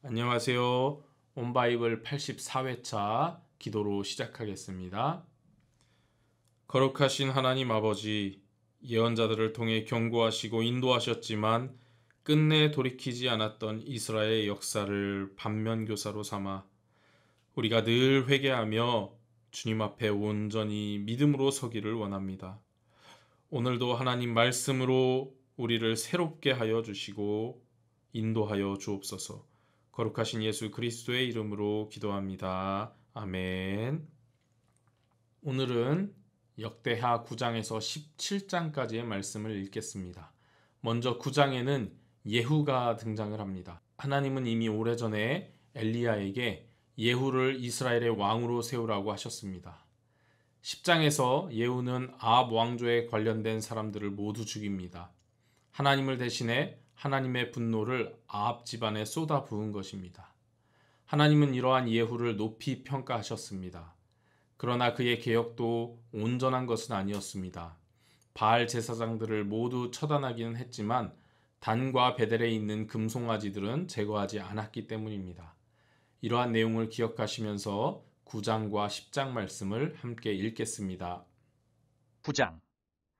안녕하세요. 온바이블 84회차 기도로 시작하겠습니다. 거룩하신 하나님 아버지, 예언자들을 통해 경고하시고 인도하셨지만 끝내 돌이키지 않았던 이스라엘의 역사를 반면교사로 삼아 우리가 늘 회개하며 주님 앞에 온전히 믿음으로 서기를 원합니다. 오늘도 하나님 말씀으로 우리를 새롭게 하여 주시고 인도하여 주옵소서. 거룩하신 예수 그리스도의 이름으로 기도합니다. 아멘. 오늘은 역대하 9장에서 17장까지의 말씀을 읽겠습니다. 먼저 9장에는 예후가 등장을 합니다. 하나님은 이미 오래전에 엘리야에게 예후를 이스라엘의 왕으로 세우라고 하셨습니다. 10장에서 예후는 아합 왕조에 관련된 사람들을 모두 죽입니다. 하나님을 대신해 하나님의 분노를 아합 집안에 쏟아 부은 것입니다. 하나님은 이러한 예후를 높이 평가하셨습니다. 그러나 그의 개혁도 온전한 것은 아니었습니다. 바알 제사장들을 모두 처단하기는 했지만 단과 베델에 있는 금송아지들은 제거하지 않았기 때문입니다. 이러한 내용을 기억하시면서 9장과 10장 말씀을 함께 읽겠습니다. 9장.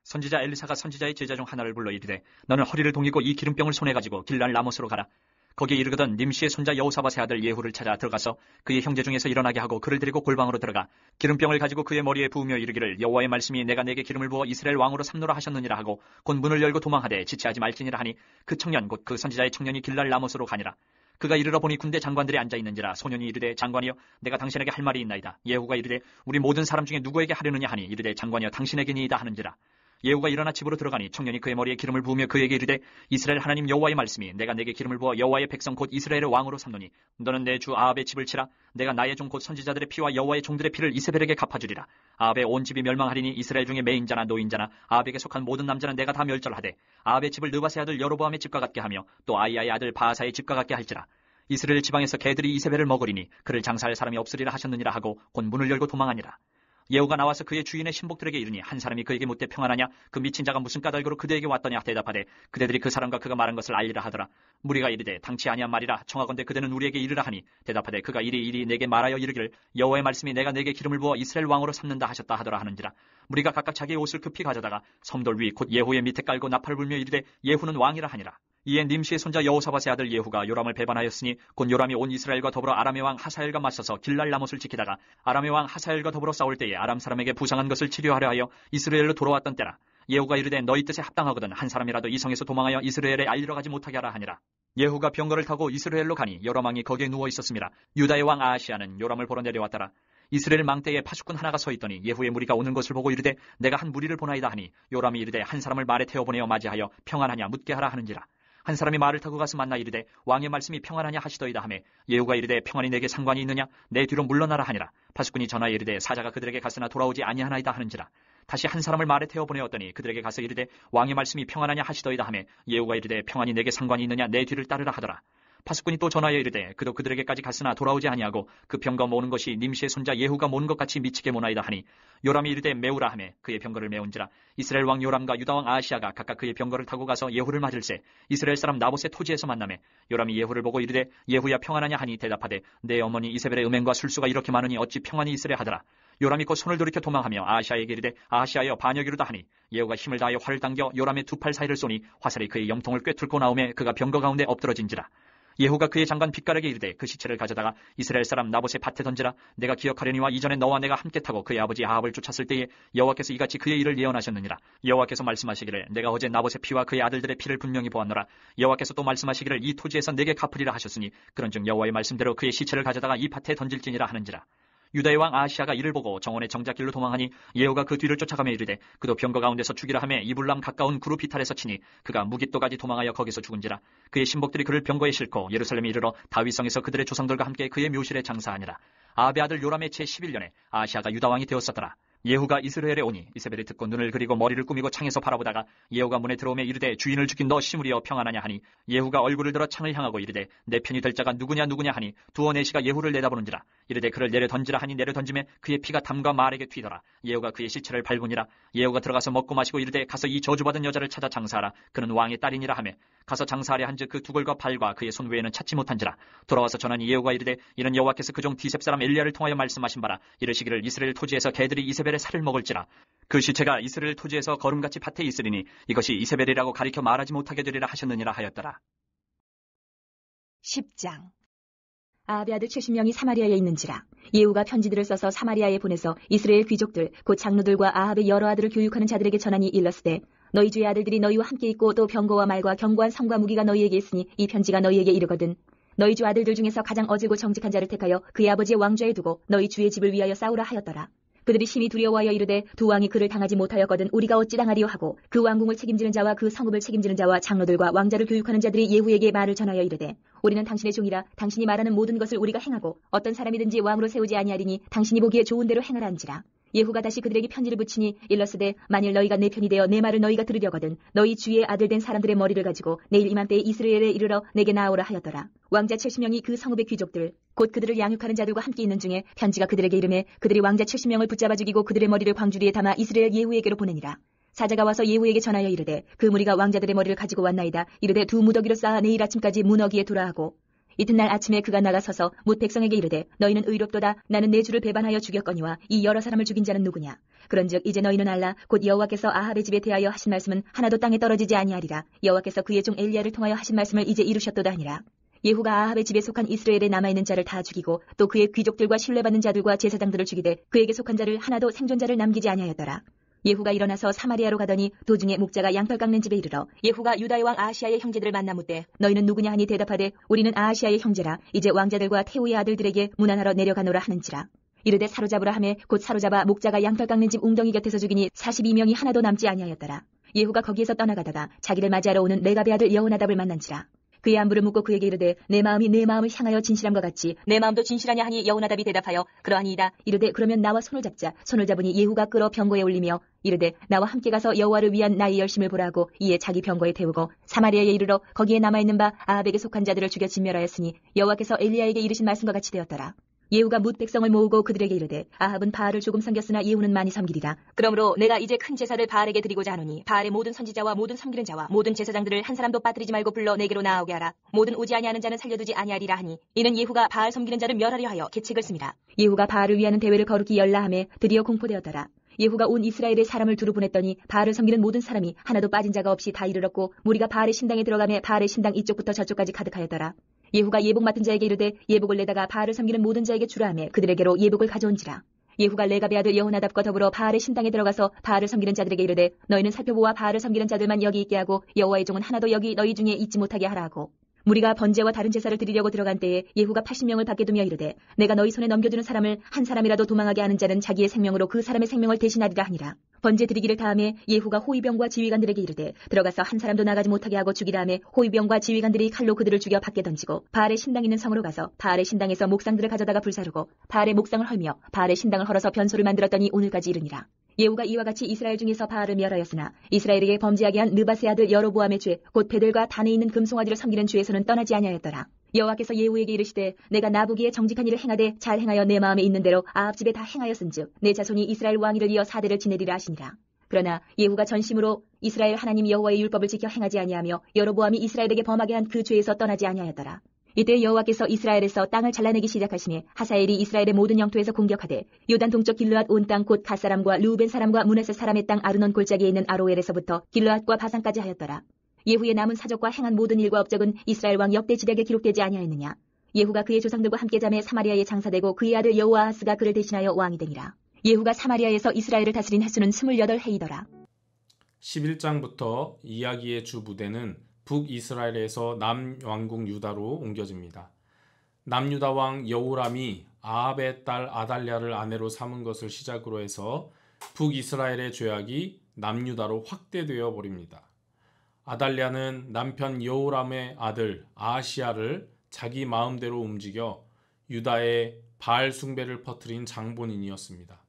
선지자 엘리사가 선지자의 제자 중 하나를 불러 이르되 너는 허리를 동이고 이 기름병을 손에 가지고 길랄 라못으로 가라. 거기에 이르거든 nim시의 손자 여호사밧의 아들 예후를 찾아 들어가서 그의 형제 중에서 일어나게 하고 그를 데리고 골방으로 들어가 기름병을 가지고 그의 머리에 부으며 이르기를 여호와의 말씀이 내가 내게 기름을 부어 이스라엘 왕으로 삼노라 하셨느니라 하고 곧 문을 열고 도망하되 지체하지 말지니라 하니 그 청년 곧 그 선지자의 청년이 길랄 라못으로 가니라. 그가 이르러 보니 군대 장관들이 앉아있는지라 소년이 이르되 장관이여 내가 당신에게 할 말이 있나이다. 예후가 이르되 우리 모든 사람 중에 누구에게 하려느냐 하니 이르되 장관이여 당신에게니이다 하는지라. 예후가 일어나 집으로 들어가니 청년이 그의 머리에 기름을 부으며 그에게 이르되 이스라엘 하나님 여호와의 말씀이 내가 내게 기름을 부어 여호와의 백성 곧 이스라엘의 왕으로 삼노니 너는 내 주 아합의 집을 치라. 내가 나의 종 곧 선지자들의 피와 여호와의 종들의 피를 이세벨에게 갚아주리라. 아합의 온 집이 멸망하리니 이스라엘 중에 매인자나 노인자나 아합에게 속한 모든 남자는 내가 다 멸절하되 아합의 집을 느바세 아들 여로보암의 집과 같게 하며 또 아이야의 아들 바하사의 집과 같게 할지라. 이스라엘 지방에서 개들이 이세벨을 먹으리니 그를 장사할 사람이 없으리라 하셨느니라 하고 곧 문을 열고 도망하니라. 예후가 나와서 그의 주인의 신복들에게 이르니 한 사람이 그에게 묻되 평안하냐? 그 미친 자가 무슨 까닭으로 그대에게 왔더냐? 대답하되 그대들이 그 사람과 그가 말한 것을 알리라 하더라. 무리가 이르되 당치 아니한 말이라. 청하건대 그대는 우리에게 이르라 하니 대답하되 그가 이리 내게 말하여 이르기를 여호와의 말씀이 내가 내게 기름을 부어 이스라엘 왕으로 삼는다 하셨다 하더라 하는지라. 무리가 각각 자기의 옷을 급히 가져다가 섬돌 위 곧 예후의 밑에 깔고 나팔을 불며 이르되 예후는 왕이라 하니라. 이에 nim시의 손자 여호사밧의 아들 예후가 요람을 배반하였으니 곧 요람이 온 이스라엘과 더불어 아람의 왕 하사엘과 맞서서 길랄 라못을 지키다가 아람의 왕 하사엘과 더불어 싸울 때에 아람 사람에게 부상한 것을 치료하려 하여 이스라엘로 돌아왔던 때라. 예후가 이르되 너희 뜻에 합당하거든 한 사람이라도 이 성에서 도망하여 이스라엘에 알리러 가지 못하게 하라 하니라. 예후가 병거를 타고 이스라엘로 가니 요람 왕이 거기에 누워 있었음이라. 유다의 왕 아하시아는 요람을 보러 내려왔더라. 이스라엘 망대에 파수꾼 하나가 서 있더니 예후의 무리가 오는 것을 보고 이르되 내가 한 무리를 보나이다 하니 요람이 이르되 한 사람을 말에 태워보내어 맞이하여 평안하냐 묻게 하라 하는지라. 한 사람이 말을 타고 가서 만나 이르되 왕의 말씀이 평안하냐 하시더이다 하매 예후가 이르되 평안이 내게 상관이 있느냐? 내 뒤로 물러나라 하니라. 파수꾼이 전하여 이르되 사자가 그들에게 갔으나 돌아오지 아니하나이다 하는지라. 다시 한 사람을 말에 태워 보내었더니 그들에게 가서 이르되 왕의 말씀이 평안하냐 하시더이다 하매 예후가 이르되 평안이 내게 상관이 있느냐? 내 뒤를 따르라 하더라. 파수꾼이 또 전하여 이르되 그도 그들에게까지 갔으나 돌아오지 아니하고 그 병거 모는 것이 nim시의 손자 예후가 모는 것 같이 미치게 모나이다 하니 요람이 이르되 메우라 하매 그의 병거를 메운지라. 이스라엘 왕 요람과 유다 왕 아하시아가 각각 그의 병거를 타고 가서 예후를 맞을세 이스라엘 사람 나봇의 토지에서 만나매 요람이 예후를 보고 이르되 예후야 평안하냐 하니 대답하되 내 어머니 이세벨의 음행과 술수가 이렇게 많으니 어찌 평안이 있으랴 하더라. 요람이 곧 손을 돌이켜 도망하며 아하시아에게 이르되 아하시아여 반역이로다 하니 예후가 힘을 다하여 활을 당겨 요람의 두 팔 사이를 쏘니 화살이 그의 염통을 꿰뚫고 나오매 그가 병거 가운데 엎드러진지라. 예후가 그의 장관 빗가락에 이르되 그 시체를 가져다가 이스라엘 사람 나봇의 밭에 던지라. 내가 기억하려니와 이전에 너와 내가 함께 타고 그의 아버지 아합을 쫓았을 때에 여호와께서 이같이 그의 일을 예언하셨느니라. 여호와께서 말씀하시기를 내가 어제 나봇의 피와 그의 아들들의 피를 분명히 보았노라. 여호와께서 또 말씀하시기를 이 토지에서 내게 갚으리라 하셨으니 그런즉 여호와의 말씀대로 그의 시체를 가져다가 이 밭에 던질지니라 하는지라. 유다의 왕 아하시아가 이를 보고 정원의 정작길로 도망하니 예후가 그 뒤를 쫓아가며 이르되 그도 병거 가운데서 죽이라 하며 이불람 가까운 구루 비탈에서 치니 그가 무깃도까지 도망하여 거기서 죽은지라. 그의 신복들이 그를 병거에 싣고 예루살렘에 이르러 다윗성에서 그들의 조상들과 함께 그의 묘실에 장사하니라. 아합의 아들 요람의 제 11년에 아하시아가 유다 왕이 되었었더라. 예후가 이스라엘에 오니 이세벨이 듣고 눈을 그리고 머리를 꾸미고 창에서 바라보다가 예후가 문에 들어오며 이르되 주인을 죽인 너 시므리여 평안하냐 하니 예후가 얼굴을 들어 창을 향하고 이르되 내 편이 될 자가 누구냐 하니 두어 내시가 예후를 내다보는지라. 이르되 그를 내려 던지라 하니 내려 던짐에 그의 피가 담과 말에게 튀더라. 예후가 그의 시체를 밟으니라. 예후가 들어가서 먹고 마시고 이르되 가서 이 저주받은 여자를 찾아 장사하라. 그는 왕의 딸이니라 하매 가서 장사하려 한즉 그 두골과 발과 그의 손 외에는 찾지 못한지라. 돌아와서 전하니 예후가 이르되 이는 여호와께서 그종 디셉 사람 엘리야를 통하여 말씀하신 바라. 이르시기를 이스라엘 토지에서 개들이 이세벨의 살을 먹을지라. 그 시체가 이스라엘 토지에서 거름같이 밭에 있으리니 이것이 이세벨이라고 가리켜 말하지 못하게 되리라 하셨느니라 하였더라. 10장. 아합의 아들 70명이 사마리아에 있는지라. 예후가 편지들을 써서 사마리아에 보내서 이스라엘 귀족들 곧 장로들과 아합의 여러 아들을 교육하는 자들에게 전하니 일렀으되 너희 주의 아들들이 너희와 함께 있고 또 병거와 말과 견고한 성과 무기가 너희에게 있으니 이 편지가 너희에게 이르거든 너희 주 아들들 중에서 가장 어질고 정직한 자를 택하여 그의 아버지의 왕좌에 두고 너희 주의 집을 위하여 싸우라 하였더라. 그들이 심히 두려워하여 이르되 두 왕이 그를 당하지 못하였거든 우리가 어찌 당하리요 하고 그 왕궁을 책임지는 자와 그 성읍을 책임지는 자와 장로들과 왕자를 교육하는 자들이 예후에게 말을 전하여 이르되 우리는 당신의 종이라 당신이 말하는 모든 것을 우리가 행하고 어떤 사람이든지 왕으로 세우지 아니하리니 당신이 보기에 좋은 대로 행하라 한지라. 예후가 다시 그들에게 편지를 붙이니 일렀으되 만일 너희가 내 편이 되어 내 말을 너희가 들으려거든 너희 주의 아들 된 사람들의 머리를 가지고 내일 이맘때에 이스라엘에 이르러 내게 나아오라 하였더라. 왕자 70명이 그 성읍의 귀족들 곧 그들을 양육하는 자들과 함께 있는 중에 편지가 그들에게 이르매 그들이 왕자 70명을 붙잡아 죽이고 그들의 머리를 광주리에 담아 이스라엘 예후에게로 보내니라. 사자가 와서 예후에게 전하여 이르되 그 무리가 왕자들의 머리를 가지고 왔나이다. 이르되 두 무더기로 쌓아 내일 아침까지 문어기에 두라 하고 이튿날 아침에 그가 나가서서 뭇 백성에게 이르되 너희는 의롭도다. 나는 내 주를 배반하여 죽였거니와 이 여러 사람을 죽인 자는 누구냐. 그런즉 이제 너희는 알라. 곧 여호와께서 아합의 집에 대하여 하신 말씀은 하나도 땅에 떨어지지 아니하리라. 여호와께서 그의 종 엘리야를 통하여 하신 말씀을 이제 이루셨도다 하니라. 예후가 아합의 집에 속한 이스라엘에 남아있는 자를 다 죽이고 또 그의 귀족들과 신뢰받는 자들과 제사장들을 죽이되 그에게 속한 자를 하나도 생존자를 남기지 아니하였더라. 예후가 일어나서 사마리아로 가더니 도중에 목자가 양털 깎는 집에 이르러 예후가 유다의 왕 아하시아의 형제들을 만나 묻되 너희는 누구냐 하니 대답하되 우리는 아하시아의 형제라. 이제 왕자들과 태우의 아들들에게 문안하러 내려가노라 하는지라. 이르되 사로잡으라 하매 곧 사로잡아 목자가 양털 깎는 집 웅덩이 곁에서 죽이니 42명이 하나도 남지 아니하였더라. 예후가 거기에서 떠나가다가 자기를 맞이하러 오는 레갑의 아들 여호나답을 만난지라. 그의 안부를 묻고 그에게 이르되 내 마음이 내 마음을 향하여 진실함과 같이 내 마음도 진실하냐 하니 여호나답이 대답하여 그러하니이다. 이르되 그러면 나와 손을 잡자. 손을 잡으니 예후가 끌어 병거에 올리며 이르되 나와 함께 가서 여호와를 위한 나의 열심을 보라 하고 이에 자기 병거에 태우고 사마리아에 이르러 거기에 남아있는 바 아합에게 속한 자들을 죽여 진멸하였으니 여호와께서 엘리야에게 이르신 말씀과 같이 되었더라. 예후가 뭇 백성을 모으고 그들에게 이르되 아합은 바알을 조금 섬겼으나 예후는 많이 섬기리라. 그러므로 내가 이제 큰 제사를 바알에게 드리고자 하노니 바알의 모든 선지자와 모든 섬기는 자와 모든 제사장들을 한 사람도 빠뜨리지 말고 불러 내게로 나아오게 하라. 모든 오지 아니하는 자는 살려두지 아니하리라 하니 이는 예후가 바알 섬기는 자를 멸하려 하여 계책을 씁니다. 예후가 바알을 위하는 대회를 거룩히 열라 하매 드디어 공포되었더라. 예후가 온 이스라엘의 사람을 두루 보냈더니 바알을 섬기는 모든 사람이 하나도 빠진 자가 없이 다 이르렀고 무리가 바알의 신당에 들어가매 바알의 신당 이쪽부터 저쪽까지 가득하였더라. 예후가 예복 맡은 자에게 이르되 예복을 내다가 바알을 섬기는 모든 자에게 주라 하매 그들에게로 예복을 가져온지라. 예후가 레갑의 아들 여호나답과 더불어 바알의 신당에 들어가서 바알을 섬기는 자들에게 이르되 너희는 살펴보아 바알을 섬기는 자들만 여기 있게 하고 여호와의 종은 하나도 여기 너희 중에 있지 못하게 하라 하고 무리가 번제와 다른 제사를 드리려고 들어간 때에 예후가 80명을 밖에 두며 이르되 내가 너희 손에 넘겨주는 사람을 한 사람이라도 도망하게 하는 자는 자기의 생명으로 그 사람의 생명을 대신하리라 하니라. 번제 드리기를 다음에 예후가 호위병과 지휘관들에게 이르되 들어가서 한 사람도 나가지 못하게 하고 죽이라 하매 호위병과 지휘관들이 칼로 그들을 죽여 밖에 던지고 바알의 신당 있는 성으로 가서 바알의 신당에서 목상들을 가져다가 불사르고 바알의 목상을 헐며 바알의 신당을 헐어서 변소를 만들었더니 오늘까지 이르니라. 예후가 이와 같이 이스라엘 중에서 바알을 멸하였으나 이스라엘에게 범죄하게 한 느바스의 아들 여로보암의 죄 곧 베델과 단에 있는 금송아지를 섬기는 죄에서는 떠나지 아니하였더라. 여호와께서 예후에게 이르시되 내가 나보기에 정직한 일을 행하되 잘 행하여 내 마음에 있는 대로 아합 집에 다 행하였은즉 내 자손이 이스라엘 왕위를 이어 4대를 지내리라 하시니라. 그러나 예후가 전심으로 이스라엘 하나님 여호와의 율법을 지켜 행하지 아니하며 여로보암이 이스라엘에게 범하게 한 그 죄에서 떠나지 아니하였더라. 이때 여호와께서 이스라엘에서 땅을 잘라내기 시작하시니 하사엘이 이스라엘의 모든 영토에서 공격하되 요단 동쪽 길르앗 온 땅 곧 갓 사람과 르우벤 사람과 므낫세 사람의 땅 아르논 골짜기에 있는 아로엘에서부터 길르앗과 바산까지 하였더라. 예후의 남은 사적과 행한 모든 일과 업적은 이스라엘 왕 역대 지략에 기록되지 아니하였느냐. 예후가 그의 조상들과 함께 잠에 사마리아에 장사되고 그의 아들 여호아하스가 그를 대신하여 왕이 되니라. 예후가 사마리아에서 이스라엘을 다스린 횟수는 28해이더라. 11장부터 이야기의 주 무대는 북이스라엘에서 남왕국 유다로 옮겨집니다. 남유다 왕 여호람이 아합의 딸 아달랴를 아내로 삼은 것을 시작으로 해서 북이스라엘의 죄악이 남유다로 확대되어 버립니다. 아달랴는 남편 여호람의 아들 아하시야를 자기 마음대로 움직여 유다의 바알 숭배를 퍼뜨린 장본인이었습니다.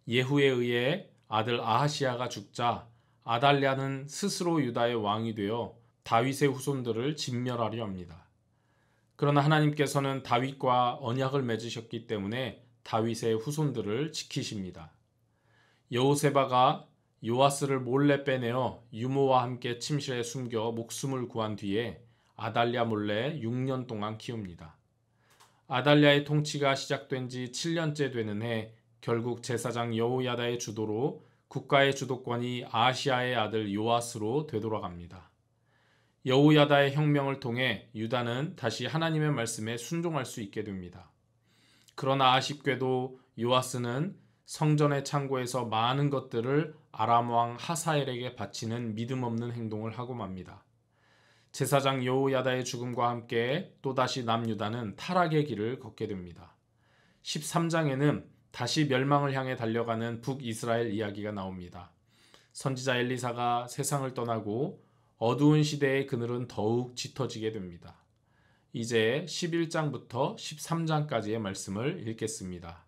예후에 의해 아들 아하시야가 죽자 아달랴는 스스로 유다의 왕이 되어 다윗의 후손들을 진멸하려 합니다. 그러나 하나님께서는 다윗과 언약을 맺으셨기 때문에 다윗의 후손들을 지키십니다. 여호세바가 요아스를 몰래 빼내어 유모와 함께 침실에 숨겨 목숨을 구한 뒤에 아달랴 몰래 6년 동안 키웁니다. 아달랴의 통치가 시작된 지 7년째 되는 해 결국 제사장 여호야다의 주도로 국가의 주도권이 아하시아의 아들 요아스로 되돌아갑니다. 여호야다의 혁명을 통해 유다는 다시 하나님의 말씀에 순종할 수 있게 됩니다. 그러나 아쉽게도 요아스는 성전의 창고에서 많은 것들을 아람 왕 하사엘에게 바치는 믿음 없는 행동을 하고 맙니다. 제사장 여호야다의 죽음과 함께 또다시 남유다는 타락의 길을 걷게 됩니다. 13장에는 다시 멸망을 향해 달려가는 북이스라엘 이야기가 나옵니다. 선지자 엘리사가 세상을 떠나고 어두운 시대의 그늘은 더욱 짙어지게 됩니다. 이제 11장부터 13장까지의 말씀을 읽겠습니다.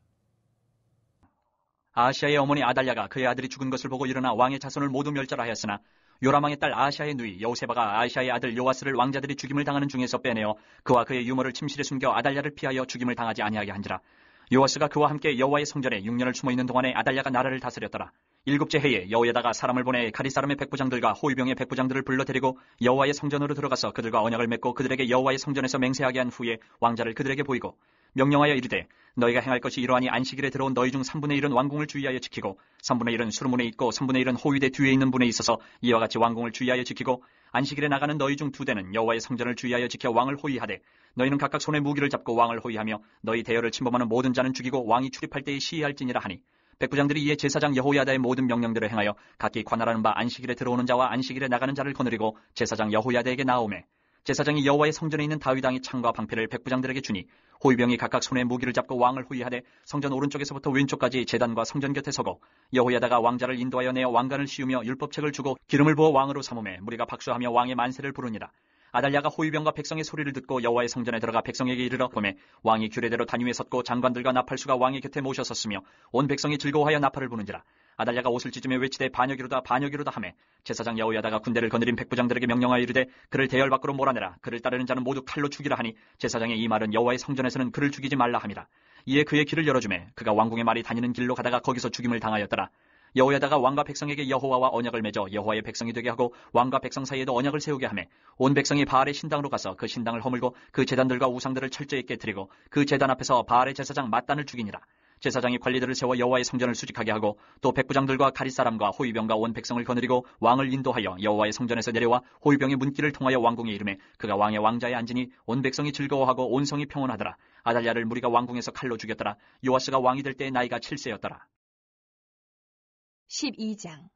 아하시아의 어머니 아달랴가 그의 아들이 죽은 것을 보고 일어나 왕의 자손을 모두 멸절하였으나 요람왕의 딸 아하시아의 누이 여호세바가 아하시아의 아들 요아스를 왕자들이 죽임을 당하는 중에서 빼내어 그와 그의 유모를 침실에 숨겨 아달랴를 피하여 죽임을 당하지 아니하게 한지라. 요아스가 그와 함께 여호와의 성전에 6년을 숨어 있는 동안에 아달랴가 나라를 다스렸더라. 7째 해에 여호야다가 사람을 보내 가리 사람의 백부장들과 호위병의 백부장들을 불러 데리고 여호와의 성전으로 들어가서 그들과 언약을 맺고 그들에게 여호와의 성전에서 맹세하게 한 후에 왕자를 그들에게 보이고 명령하여 이르되 너희가 행할 것이 이러하니 안식일에 들어온 너희 중 3분의 1은 왕궁을 주의하여 지키고 3분의 1은 수르문에 있고 3분의 1은 호위대 뒤에 있는 분에 있어서 이와 같이 왕궁을 주의하여 지키고 안식일에 나가는 너희 중 2대는 여호와의 성전을 주의하여 지켜 왕을 호위하되 너희는 각각 손에 무기를 잡고 왕을 호위하며 너희 대열을 침범하는 모든 자는 죽이고 왕이 출입할 때에 시위할지니라 하니 백부장들이 이에 제사장 여호야다의 모든 명령대로 행하여 각기 관할하는 바 안식일에 들어오는 자와 안식일에 나가는 자를 거느리고 제사장 여호야다에게 나오매 제사장이 여호와의 성전에 있는 다윗왕의 창과 방패를 백부장들에게 주니 호위병이 각각 손에 무기를 잡고 왕을 호위하되 성전 오른쪽에서부터 왼쪽까지 제단과 성전 곁에 서고 여호야다가 왕자를 인도하여 내어 왕관을 씌우며 율법책을 주고 기름을 부어 왕으로 삼음에 무리가 박수하며 왕의 만세를 부르니라. 아달랴가 호위병과 백성의 소리를 듣고 여호와의 성전에 들어가 백성에게 이르러 보매 왕이 규례대로 단위에 섰고 장관들과 나팔수가 왕의 곁에 모셔섰으며 온 백성이 즐거워하여 나팔을 부는지라. 아달랴가 옷을 찢으며 외치되 반역이로다 반역이로다 하매 제사장 여호야다가 군대를 거느린 백부장들에게 명령하여 이르되 그를 대열 밖으로 몰아내라. 그를 따르는 자는 모두 칼로 죽이라 하니 제사장의 이 말은 여호와의 성전에서는 그를 죽이지 말라 함이라. 이에 그의 길을 열어주매 그가 왕궁의 말이 다니는 길로 가다가 거기서 죽임을 당하였더라. 여호야다가 왕과 백성에게 여호와와 언약을 맺어 여호와의 백성이 되게 하고 왕과 백성 사이에도 언약을 세우게 하매 온 백성이 바알의 신당으로 가서 그 신당을 허물고 그 제단들과 우상들을 철저히 깨뜨리고 그 제단 앞에서 바알의 제사장 맏단을 죽이니라. 제사장이 관리들을 세워 여호와의 성전을 수직하게 하고 또 백부장들과 가릿사람과 호위병과 온 백성을 거느리고 왕을 인도하여 여호와의 성전에서 내려와 호위병의 문길을 통하여 왕궁에 이르매 그가 왕의 왕자에 앉으니 온 백성이 즐거워하고 온 성이 평온하더라. 아달랴를 무리가 왕궁에서 칼로 죽였더라. 요아스가 왕이 될 때의 나이가 7세였더라. 12장.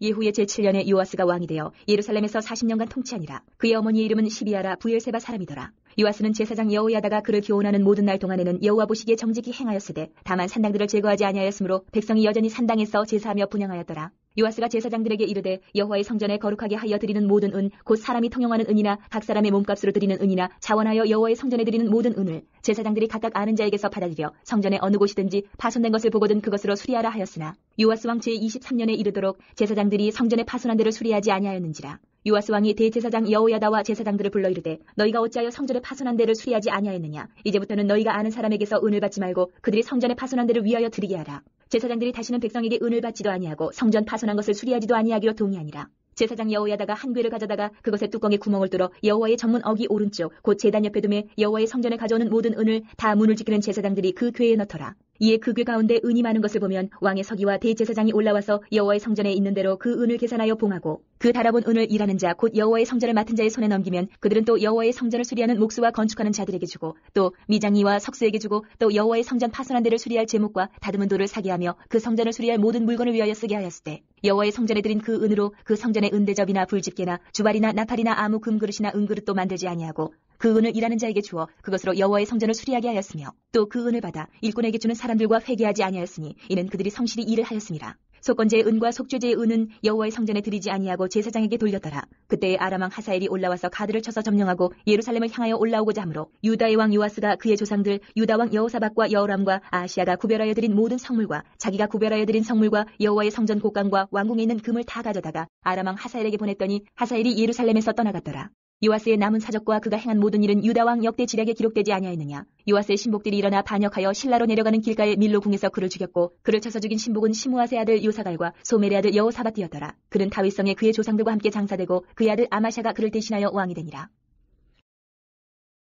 예후의 제7년에 요아스가 왕이 되어 예루살렘에서 40년간 통치하니라. 그의 어머니의 이름은 시비아라 부엘세바 사람이더라. 요아스는 제사장 여호야다가 그를 교훈하는 모든 날 동안에는 여호와 보시기에 정직히 행하였으되 다만 산당들을 제거하지 아니하였으므로 백성이 여전히 산당에서 제사하며 분향하였더라. 요아스가 제사장들에게 이르되 여호와의 성전에 거룩하게 하여 드리는 모든 은 곧 사람이 통용하는 은이나 각 사람의 몸값으로 드리는 은이나 자원하여 여호와의 성전에 드리는 모든 은을 제사장들이 각각 아는 자에게서 받아들여 성전의 어느 곳이든지 파손된 것을 보거든 그것으로 수리하라 하였으나 요아스 왕 제23년에 이르도록 제사장들이 성전에 파손한 데를 수리하지 아니하였는지라. 요아스 왕이 대제사장 여호야다와 제사장들을 불러 이르되 너희가 어찌하여 성전에 파손한 데를 수리하지 아니하였느냐. 이제부터는 너희가 아는 사람에게서 은을 받지 말고 그들이 성전에 파손한 데를 위하여 드리게 하라. 제사장들이 다시는 백성에게 은을 받지도 아니하고 성전 파손한 것을 수리하지도 아니하기로 동의하니라. 제사장 여호야다가 한 궤를 가져다가 그것의 뚜껑에 구멍을 뚫어 여호와의 전문 어기 오른쪽 곧 제단 옆에 두매 여호와의 성전에 가져오는 모든 은을 다 문을 지키는 제사장들이 그 궤에 넣더라. 이에 그 궤 가운데 은이 많은 것을 보면 왕의 서기와 대제사장이 올라와서 여호와의 성전에 있는 대로 그 은을 계산하여 봉하고 그 달아본 은을 일하는 자 곧 여호와의 성전을 맡은 자의 손에 넘기면 그들은 또 여호와의 성전을 수리하는 목수와 건축하는 자들에게 주고 또 미장이와 석수에게 주고 또 여호와의 성전 파손한 데를 수리할 제목과 다듬은 돌을 사게 하며 그 성전을 수리할 모든 물건을 위하여 쓰게 하였으되 여호와의 성전에 드린 그 은으로 그 성전의 은대접이나 불집게나 주발이나 나팔이나 아무 금그릇이나 은그릇도 만들지 아니하고 그 은을 일하는 자에게 주어 그것으로 여호와의 성전을 수리하게 하였으며 또 그 은을 받아 일꾼에게 주는 사람들과 회개하지 아니하였으니 이는 그들이 성실히 일을 하였음이라. 속건제의 은과 속죄제의 은은 여호와의 성전에 드리지 아니하고 제사장에게 돌렸더라. 그때에 아람 왕 하사엘이 올라와서 가드를 쳐서 점령하고 예루살렘을 향하여 올라오고자 하므로 유다의 왕 요아스가 그의 조상들 유다 왕 여호사밧과 여호람과 아하시아가 구별하여 드린 모든 성물과 자기가 구별하여 드린 성물과 여호와의 성전 곡간과 왕궁에 있는 금을 다 가져다가 아람 왕 하사엘에게 보냈더니 하사엘이 예루살렘에서 떠나갔더라. 요아스의 남은 사적과 그가 행한 모든 일은 유다 왕 역대 지략에 기록되지 아니하였느냐? 요아스의 신복들이 일어나 반역하여 실라로 내려가는 길가에 밀로 궁에서 그를 죽였고 그를 쳐서 죽인 신복은 시므아스의 아들 요사갈과 소멜의 아들 여호사밧이었더라. 그는 다윗성에 그의 조상들과 함께 장사되고 그의 아들 아마샤가 그를 대신하여 왕이 되니라.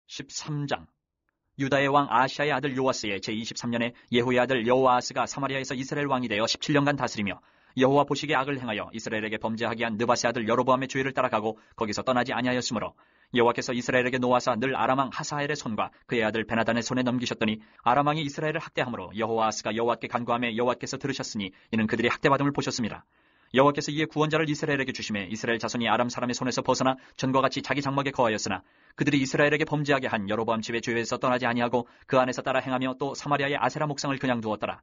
13장. 유다의 왕 아시아의 아들 요아스의 제23년에 예후의 아들 여호아스가 사마리아에서 이스라엘 왕이 되어 17년간 다스리며 여호와 보시기에 악을 행하여 이스라엘에게 범죄하게 한 느밧의 아들 여로보암의 죄를 따라가고 거기서 떠나지 아니하였으므로 여호와께서 이스라엘에게 놓아사 늘 아람 왕 하사엘의 손과 그의 아들 베나단의 손에 넘기셨더니 아람 왕이 이스라엘을 학대함으로 여호아스가 여호와께 간구하며 여호와께서 들으셨으니 이는 그들이 학대받음을 보셨습니다. 여호와께서 이에 구원자를 이스라엘에게 주심에 이스라엘 자손이 아람 사람의 손에서 벗어나 전과 같이 자기 장막에 거하였으나 그들이 이스라엘에게 범죄하게 한 여로보암 집의 죄에서 떠나지 아니하고 그 안에서 따라 행하며 또 사마리아의 아세라 목상을 그냥 두었더라.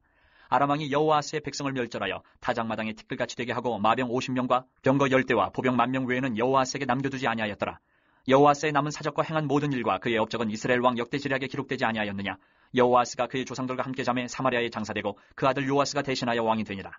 아람 왕이 여호아스의 백성을 멸절하여 타작마당에 티끌같이 되게 하고 마병 50명과 병거 10대와 보병 10,000명 외에는 여호아스에게 남겨두지 아니하였더라. 여호아스의 남은 사적과 행한 모든 일과 그의 업적은 이스라엘 왕 역대 지략에 기록되지 아니하였느냐? 여호아스가 그의 조상들과 함께 잠에 사마리아에 장사되고 그 아들 요아스가 대신하여 왕이 되니라.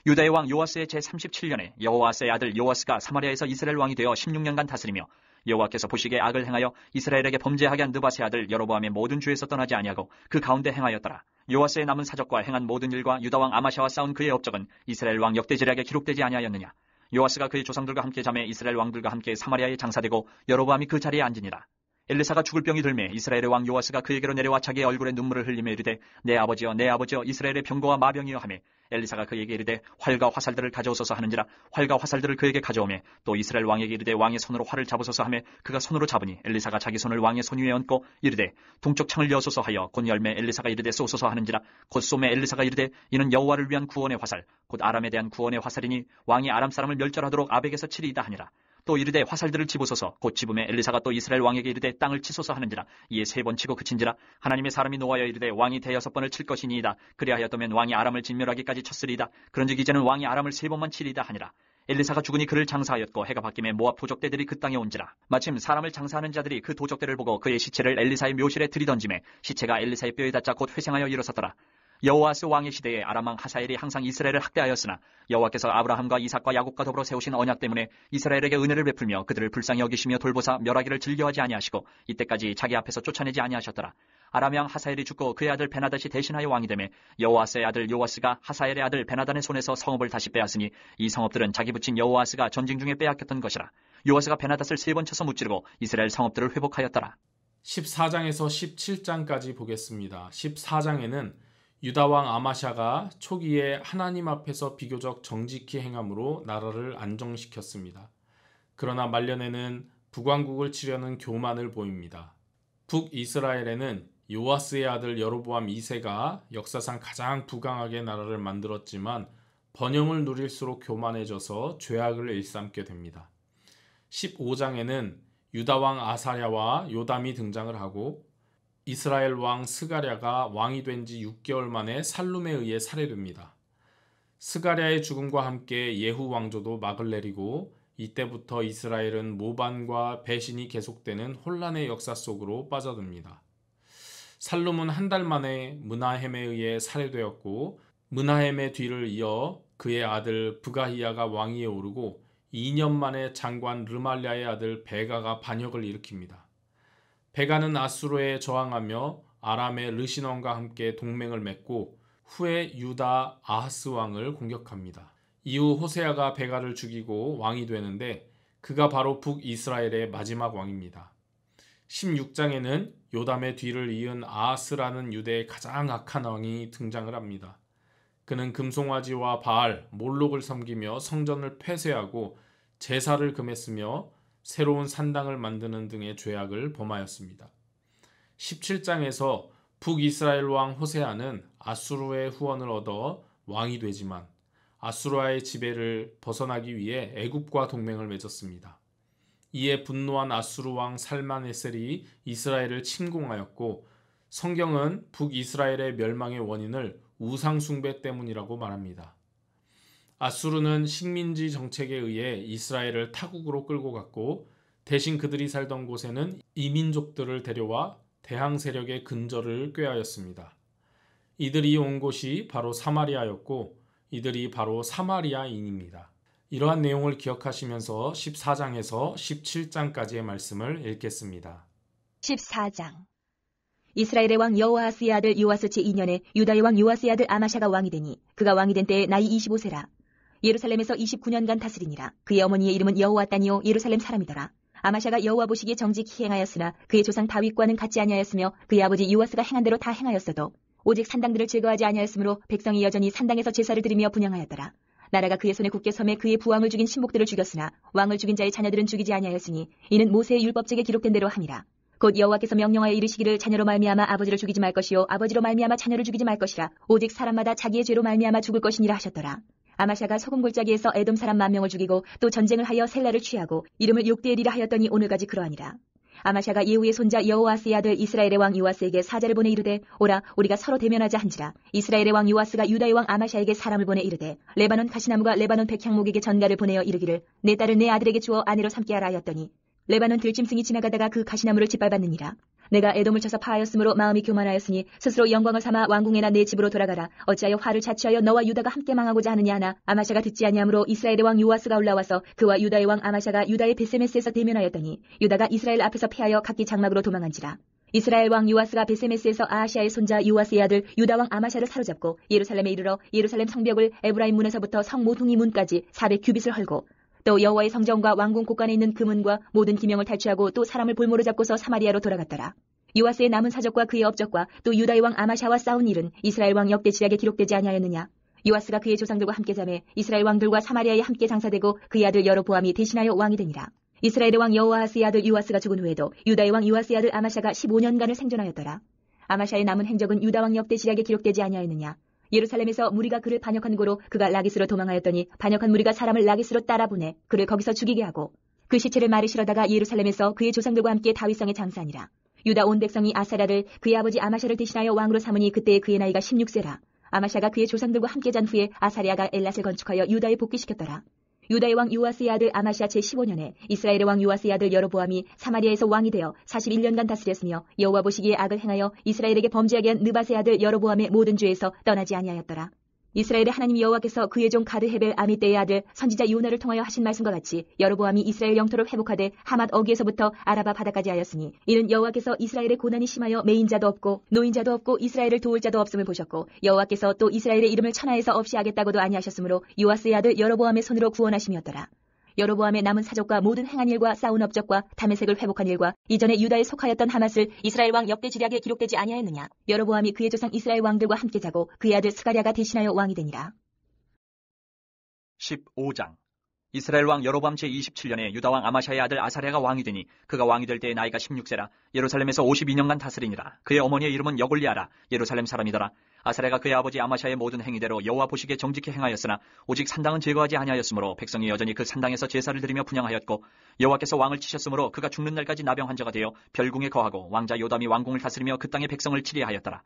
유다의 왕 요아스의 제37년에 여호아스의 아들 요아스가 사마리아에서 이스라엘 왕이 되어 16년간 다스리며 여호와께서 보시기에 악을 행하여 이스라엘에게 범죄하게 한 느밧의 아들 여로보암의 모든 죄에서 떠나지 아니하고 그 가운데 행하였더라. 요아스의 남은 사적과 행한 모든 일과 유다 왕 아마샤와 싸운 그의 업적은 이스라엘 왕 역대 지략에 기록되지 아니하였느냐? 요아스가 그의 조상들과 함께 잠에 이스라엘 왕들과 함께 사마리아에 장사되고 여로보암이 그 자리에 앉으니라. 엘리사가 죽을 병이 들매 이스라엘의 왕 요아스가 그에게로 내려와 자기의 얼굴에 눈물을 흘리며 이르되 내 아버지여 내 아버지여 이스라엘의 병거와 마병이여 하매 엘리사가 그에게 이르되 활과 화살들을 가져오소서 하는지라. 활과 화살들을 그에게 가져오매 또 이스라엘 왕에게 이르되 왕의 손으로 활을 잡으소서 하매 그가 손으로 잡으니 엘리사가 자기 손을 왕의 손 위에 얹고 이르되 동쪽 창을 여소서 하여 곧 열매 엘리사가 이르되 쏘소서 하는지라. 곧 쏘매 엘리사가 이르되 이는 여호와를 위한 구원의 화살 곧 아람에 대한 구원의 화살이니 왕이 아람 사람을 멸절하도록 아벡에서 치리이다 하니라. 또 이르되 화살들을 집으소서. 곧 집음에 엘리사가 또 이스라엘 왕에게 이르되 땅을 치소서 하는지라. 이에 3번 치고 그친지라. 하나님의 사람이 노하여 이르되 왕이 6번을 칠 것이니이다. 그리하였다면 왕이 아람을 진멸하기까지 쳤으리이다. 그런즉 이제는 왕이 아람을 3번만 치리이다 하니라. 엘리사가 죽으니 그를 장사하였고 해가 바뀌매 모압 도적대들이 그 땅에 온지라. 마침 사람을 장사하는 자들이 그 도적대를 보고 그의 시체를 엘리사의 묘실에 들이던지매 시체가 엘리사의 뼈에 닿자 곧 회생하여 일어섰더라. 여호아스 왕의 시대에 아람 왕 하사엘이 항상 이스라엘을 학대하였으나 여호와께서 아브라함과 이삭과 야곱과 더불어 세우신 언약 때문에 이스라엘에게 은혜를 베풀며 그들을 불쌍히 여기시며 돌보사 멸하기를 즐겨하지 아니하시고 이때까지 자기 앞에서 쫓아내지 아니하셨더라. 아람 왕 하사엘이 죽고 그의 아들 베나닷이 대신하여 왕이 되매 여호아스의 아들 요아스가 하사엘의 아들 베나단의 손에서 성읍을 다시 빼앗으니 이 성읍들은 자기 부친 여호아스가 전쟁 중에 빼앗겼던 것이라. 요아스가 베나닷을 3번 쳐서 무찌르고 이스라엘 성읍들을 회복하였더라. 14장에서 17장까지 보겠습니다. 14장에는 유다 왕 아마샤가 초기에 하나님 앞에서 비교적 정직히 행함으로 나라를 안정시켰습니다. 그러나 말년에는 북왕국을 치려는 교만을 보입니다. 북이스라엘에는 요아스의 아들 여로보암 2세가 역사상 가장 부강하게 나라를 만들었지만 번영을 누릴수록 교만해져서 죄악을 일삼게 됩니다. 15장에는 유다 왕 아사랴와 요담이 등장을 하고 이스라엘 왕 스가랴가 왕이 된 지 6개월 만에 살룸에 의해 살해됩니다. 스가랴의 죽음과 함께 예후 왕조도 막을 내리고 이때부터 이스라엘은 모반과 배신이 계속되는 혼란의 역사 속으로 빠져듭니다. 살룸은 한 달 만에 므나헴에 의해 살해되었고 므나헴의 뒤를 이어 그의 아들 브가히야가 왕위에 오르고 2년 만에 장관 르말랴의 아들 베가가 반역을 일으킵니다. 베가는 아수르에 저항하며 아람의 르시논과 함께 동맹을 맺고 후에 유다 아하스 왕을 공격합니다. 이후 호세아가 베가를 죽이고 왕이 되는데 그가 바로 북이스라엘의 마지막 왕입니다. 16장에는 요담의 뒤를 이은 아하스라는 유대의 가장 악한 왕이 등장을 합니다. 그는 금송아지와 바알, 몰록을 섬기며 성전을 폐쇄하고 제사를 금했으며 새로운 산당을 만드는 등의 죄악을 범하였습니다. 17장에서 북이스라엘 왕 호세아는 아수르의 후원을 얻어 왕이 되지만 아수르의 지배를 벗어나기 위해 애굽과 동맹을 맺었습니다. 이에 분노한 아수르 왕 살만에셀이 이스라엘을 침공하였고 성경은 북이스라엘의 멸망의 원인을 우상 숭배 때문이라고 말합니다. 아수르는 식민지 정책에 의해 이스라엘을 타국으로 끌고 갔고 대신 그들이 살던 곳에는 이민족들을 데려와 대항 세력의 근저를 꾀하였습니다. 이들이 온 곳이 바로 사마리아였고 이들이 바로 사마리아인입니다. 이러한 내용을 기억하시면서 14장에서 17장까지의 말씀을 읽겠습니다. 14장. 이스라엘의 왕 여호아스의 아들 요아스 제2년에 유다의 왕 요아스의 아들 아마샤가 왕이 되니 그가 왕이 된 때에 나이 25세라. 예루살렘에서 29년간 다스리니라. 그의 어머니의 이름은 여호와따니요 예루살렘 사람이더라. 아마샤가 여호와 보시기에 정직히 행하였으나 그의 조상 다윗과는 같지 아니하였으며 그의 아버지 요아스가 행한 대로 다 행하였어도 오직 산당들을 제거하지 아니하였으므로 백성이 여전히 산당에서 제사를 드리며 분향하였더라. 나라가 그의 손에 굳게 섬에 그의 부왕을 죽인 신복들을 죽였으나 왕을 죽인 자의 자녀들은 죽이지 아니하였으니 이는 모세의 율법책에 기록된 대로 함이라. 곧 여호와께서 명령하여 이르시기를 자녀로 말미암아 아버지를 죽이지 말 것이요 아버지로 말미암아 자녀를 죽이지 말 것이라. 오직 사람마다 자기의 죄로 말미암아 죽을 것이니라 하셨더라. 아마샤가 소금 골짜기에서 에돔 사람 10,000명을 죽이고 또 전쟁을 하여 셀라를 취하고 이름을 욕대엘이라 하였더니 오늘까지 그러하니라. 아마샤가 예후의 손자 여호아스의 아들 이스라엘의 왕 요아스에게 사자를 보내 이르되 오라 우리가 서로 대면하자 한지라. 이스라엘의 왕 요아스가 유다의 왕 아마샤에게 사람을 보내 이르되 레바논 가시나무가 레바논 백향목에게 전가를 보내어 이르기를 내 딸을 내 아들에게 주어 아내로 삼게 하라 하였더니 레바논 들짐승이 지나가다가 그 가시나무를 짓밟았느니라. 내가 에돔을 쳐서 파하였으므로 마음이 교만하였으니 스스로 영광을 삼아 왕궁에나 내 집으로 돌아가라. 어찌하여 화를 자취하여 너와 유다가 함께 망하고자 하느냐 하나 아마샤가 듣지 아니하므로 이스라엘의 왕 요아스가 올라와서 그와 유다의 왕 아마샤가 유다의 베세메스에서 대면하였더니 유다가 이스라엘 앞에서 패하여 각기 장막으로 도망한지라. 이스라엘 왕 요아스가 베세메스에서 아하시아의 손자 요아스의 아들 유다 왕 아마샤를 사로잡고 예루살렘에 이르러 예루살렘 성벽을 에브라임 문에서부터 성 모퉁이 문까지 400규빗을 헐고 또 여호와의 성전과 왕궁 곳간에 있는 금은과 모든 기명을 탈취하고 또 사람을 볼모로 잡고서 사마리아로 돌아갔더라. 요아스의 남은 사적과 그의 업적과 또 유다의 왕 아마샤와 싸운 일은 이스라엘 왕 역대지략에 기록되지 아니하였느냐. 요아스가 그의 조상들과 함께 잠에 이스라엘 왕들과 사마리아에 함께 장사되고 그의 아들 여로보암이 대신하여 왕이 되니라. 이스라엘의 왕 여호아스의 아들 요아스가 죽은 후에도 유다의 왕 요아스의 아들 아마샤가 15년간을 생존하였더라. 아마샤의 남은 행적은 유다 왕 역대지략에 기록되지 아니하였느냐. 예루살렘에서 무리가 그를 반역한 고로 그가 라기스로 도망하였더니 반역한 무리가 사람을 라기스로 따라보내 그를 거기서 죽이게 하고 그 시체를 말에 실어다가 예루살렘에서 그의 조상들과 함께 다윗성에 장사하니라. 유다 온 백성이 아사랴를 그의 아버지 아마샤를 대신하여 왕으로 삼으니 그때의 그의 나이가 16세라. 아마샤가 그의 조상들과 함께 잔 후에 아사랴가 엘랏을 건축하여 유다에 복귀시켰더라. 유다의 왕 요아스의 아들 아마샤 제15년에 이스라엘의 왕 요아스의 아들 여로보암이 사마리아에서 왕이 되어 41년간 다스렸으며 여호와 보시기에 악을 행하여 이스라엘에게 범죄하게 한 느밧의 아들 여로보암의 모든 죄에서 떠나지 아니하였더라. 이스라엘의 하나님 여호와께서 그의 종 가드헤벨 아미떼의 아들 선지자 요나를 통하여 하신 말씀과 같이 여로보암이 이스라엘 영토를 회복하되 하맛 어귀에서부터 아라바 바다까지 하였으니 이는 여호와께서 이스라엘의 고난이 심하여 매인자도 없고 노인자도 없고 이스라엘을 도울 자도 없음을 보셨고 여호와께서 또 이스라엘의 이름을 천하에서 없이 하겠다고도 아니하셨으므로 요아스의 아들 여로보암의 손으로 구원하심이었더라. 여로보암의 남은 사적과 모든 행한 일과 싸운 업적과 다메섹을 회복한 일과 이전에 유다에 속하였던 하맛을 이스라엘 왕 역대지략에 기록되지 아니하였느냐. 여로보암이 그의 조상 이스라엘 왕들과 함께 자고 그의 아들 스가랴가 대신하여 왕이 되니라. 15장. 이스라엘 왕 여로보암 제27년에 유다 왕 아마샤의 아들 아사랴가 왕이 되니 그가 왕이 될 때의 나이가 16세라. 예루살렘에서 52년간 다스리니라. 그의 어머니의 이름은 여골리아라. 예루살렘 사람이더라. 아사랴가 그의 아버지 아마샤의 모든 행위대로 여호와 보시기에 정직히 행하였으나 오직 산당은 제거하지 아니하였으므로 백성이 여전히 그 산당에서 제사를 드리며 분향하였고 여호와께서 왕을 치셨으므로 그가 죽는 날까지 나병 환자가 되어 별궁에 거하고 왕자 요담이 왕궁을 다스리며 그 땅의 백성을 치리하였더라.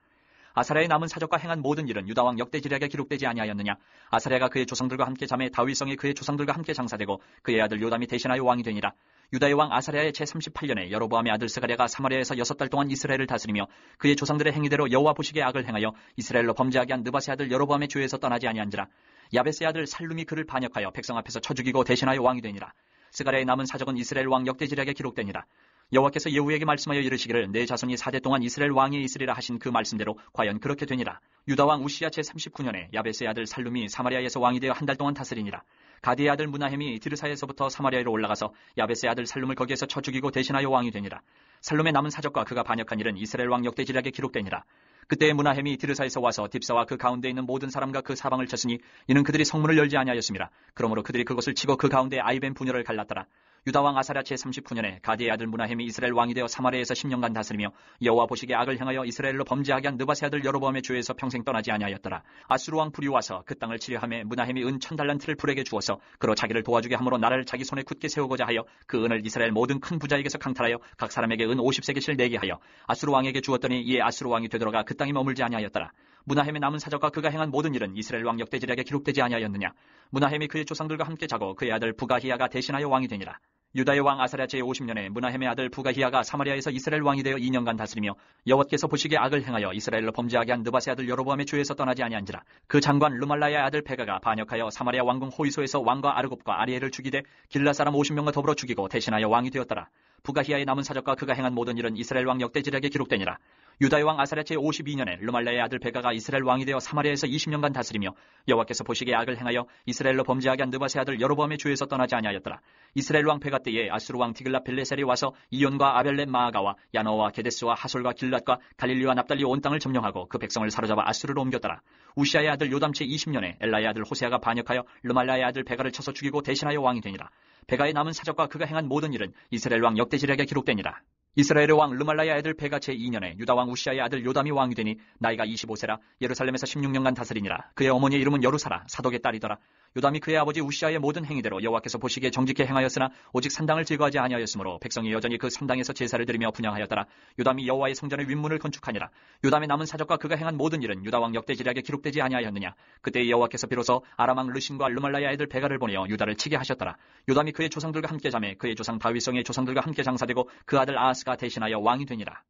아사랴의 남은 사적과 행한 모든 일은 유다 왕 역대지략에 기록되지 아니하였느냐. 아사랴가 그의 조상들과 함께 잠에 다윗성에 그의 조상들과 함께 장사되고 그의 아들 요담이 대신하여 왕이 되니라. 유다의 왕 아사랴의 제38년에 여로보암의 아들 스가랴가 사마리아에서 6달 동안 이스라엘을 다스리며 그의 조상들의 행위대로 여호와 보시기에 악을 행하여 이스라엘로 범죄하게 한 느밧의 아들 여로보암의 죄에서 떠나지 아니한지라. 야벳의 아들 살룸이 그를 반역하여 백성 앞에서 쳐 죽이고 대신하여 왕이 되니라. 스가랴의 남은 사적은 이스라엘 왕 역대지략에 기록되니라. 여호와께서 예후에게 말씀하여 이르시기를 내 자손이 4대 동안 이스라엘 왕이 있으리라 하신 그 말씀대로 과연 그렇게 되니라. 유다 왕 우시야 제39년에 야벳의 아들 살룸이 사마리아에서 왕이 되어 1달 동안 다스리니라. 가디의 아들 무나헴이 디르사에서부터 사마리아로 올라가서 야벳의 아들 살룸을 거기에서 쳐 죽이고 대신하여 왕이 되니라. 살룸의 남은 사적과 그가 반역한 일은 이스라엘 왕 역대지략에 기록되니라. 그때 무나헴이 디르사에서 와서 딥사와 그 가운데 있는 모든 사람과 그 사방을 쳤으니 이는 그들이 성문을 열지 아니하였습니다. 그러므로 그들이 그것을 치고 그 가운데 아이벤 분열을 갈랐더라. 유다 왕 아사랴 제39년에 가디의 아들 무나헴이 이스라엘 왕이 되어 사마리아에서 10년간 다스리며 여호와 보시기에 악을 행하여 이스라엘로 범죄하게 한 느밧의 아들 여로보암의 죄에서 평생 떠나지 아니하였더라. 아수르 왕 불이 와서 그 땅을 치려하며 무나헴이 은 1000달란트를 불에게 주어서 그로 자기를 도와주게 함으로 나라를 자기 손에 굳게 세우고자 하여 그 은을 이스라엘 모든 큰 부자에게서 강탈하여 각 사람에게 은 50세겔씩 내게 하여 아수르 왕에게 주었더니 이에 아수르 왕이 되돌아가 그 땅에 머물지 아니하였더라. 무나헴의 남은 사적과 그가 행한 모든 일은 이스라엘 왕 역대지략에 기록되지 아니하였느냐. 무나헴이 그의 조상들과 함께 자고 그의 아들 부가히야가 대신하여 왕이 되니라. 유다의 왕 아사랴 제50년에 므나헴의 아들 부가히야가 사마리아에서 이스라엘 왕이 되어 2년간 다스리며 여호와께서 보시기에 악을 행하여 이스라엘로 범죄하게 한 느밧의 아들 여로보암의 죄에서 떠나지 아니한지라. 그 장관 르말라야의 아들 베가가 반역하여 사마리아 왕궁 호이소에서 왕과 아르곱과 아리엘을 죽이되 길라 사람 50명과 더불어 죽이고 대신하여 왕이 되었더라. 부가히야의 남은 사적과 그가 행한 모든 일은 이스라엘 왕 역대지략에 기록되니라. 유다의 왕 아사랴 제52년에 르말라야의 아들 베가가 이스라엘 왕이 되어 사마리아에서 20년간 다스리며 여호와께서 보시기에 악을 행하여 이스라엘로 범죄하게 한 느밧의 아들 여로보암의 죄에서 떠나지 아니하였더라. 이스라엘 왕 베가 때에 아수르 왕 디글라 빌레셀이 와서 이온과 아벨렛 마아가와 야노와 게데스와 하솔과 길랏과 갈릴리와 납달리 온 땅을 점령하고 그 백성을 사로잡아 아수르로 옮겼더라. 우시아의 아들 요담 제20년에 엘라의 아들 호세아가 반역하여 르말라야의 아들 베가를 쳐서 죽이고 대신하여 왕이 되니라. 베가의 남은 사적과 그가 행한 모든 일은 이스라엘 왕 역대지략에 기록되니라. 이스라엘의 왕 르말라야의 아들 베가 제2년에 유다 왕 우시아의 아들 요담이 왕이 되니 나이가 25세라 예루살렘에서 16년간 다스리니라. 그의 어머니의 이름은 여루사라 사독의 딸이더라. 요담이 그의 아버지 우시아의 모든 행위대로 여호와께서 보시기에 정직히 행하였으나 오직 산당을 제거하지 아니하였으므로 백성이 여전히 그 산당에서 제사를 드리며 분향하였더라. 요담이 여호와의 성전의 윗문을 건축하니라. 요담의 남은 사적과 그가 행한 모든 일은 유다 왕 역대지략에 기록되지 아니하였느냐. 그때 여호와께서 비로소 아람 왕 르신과 르말라야의 아들 베가를 보내어 유다를 치게 하셨더라. 요담이 그의 조상들과 함께 자매 그의 조상 다윗성의 조상들과 함께 장사되고 그 아들 아하스가 대신하여 왕이 되니라.